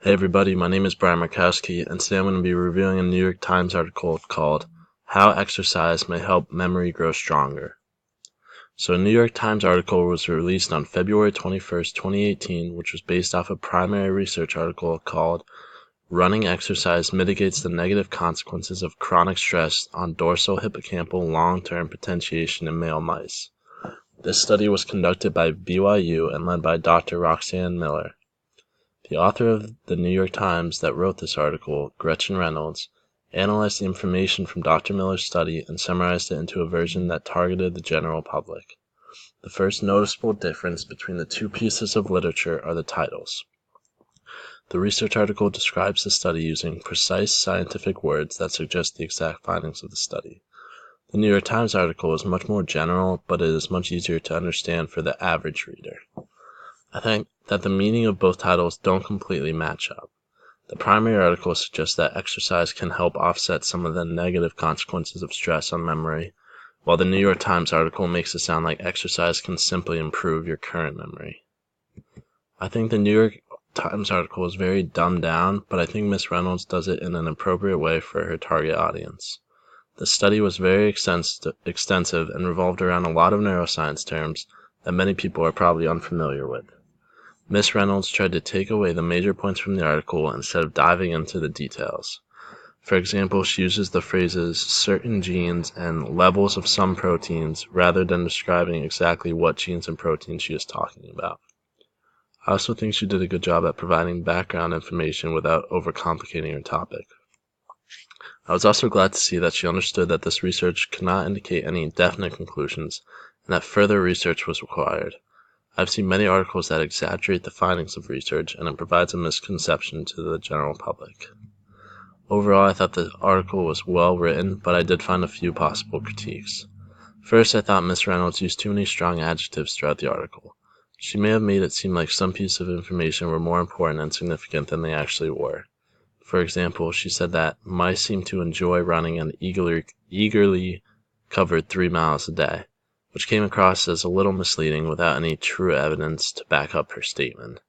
Hey everybody, my name is Brian Markowski, and today I'm going to be reviewing a New York Times article called How Exercise May Help Memory Grow Stronger. So a New York Times article was released on February 21st, 2018, which was based off a primary research article called Running Exercise Mitigates the Negative Consequences of Chronic Stress on Dorsal Hippocampal Long-Term Potentiation in Male Mice. This study was conducted by BYU and led by Dr. Roxanne Miller. The author of the New York Times that wrote this article, Gretchen Reynolds, analyzed the information from Dr. Miller's study and summarized it into a version that targeted the general public. The first noticeable difference between the two pieces of literature are the titles. The research article describes the study using precise scientific words that suggest the exact findings of the study. The New York Times article is much more general, but it is much easier to understand for the average reader. I think that the meaning of both titles don't completely match up. The primary article suggests that exercise can help offset some of the negative consequences of stress on memory, while the New York Times article makes it sound like exercise can simply improve your current memory. I think the New York Times article is very dumbed down, but I think Ms. Reynolds does it in an appropriate way for her target audience. The study was very extensive and revolved around a lot of neuroscience terms that many people are probably unfamiliar with. Ms. Reynolds tried to take away the major points from the article instead of diving into the details. For example, she uses the phrases certain genes and levels of some proteins rather than describing exactly what genes and proteins she is talking about. I also think she did a good job at providing background information without overcomplicating her topic. I was also glad to see that she understood that this research could not indicate any definite conclusions and that further research was required. I've seen many articles that exaggerate the findings of research, and it provides a misconception to the general public. Overall, I thought the article was well written, but I did find a few possible critiques. First, I thought Ms. Reynolds used too many strong adjectives throughout the article. She may have made it seem like some pieces of information were more important and significant than they actually were. For example, she said that mice seem to enjoy running and eagerly covered 3 miles a day, which came across as a little misleading without any true evidence to back up her statement.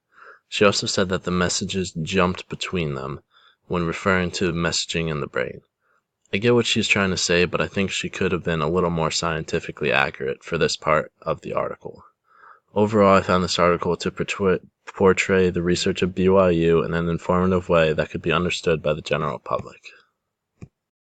She also said that the messages jumped between them when referring to messaging in the brain. I get what she's trying to say, but I think she could have been a little more scientifically accurate for this part of the article. Overall, I found this article to portray the research of BYU in an informative way that could be understood by the general public.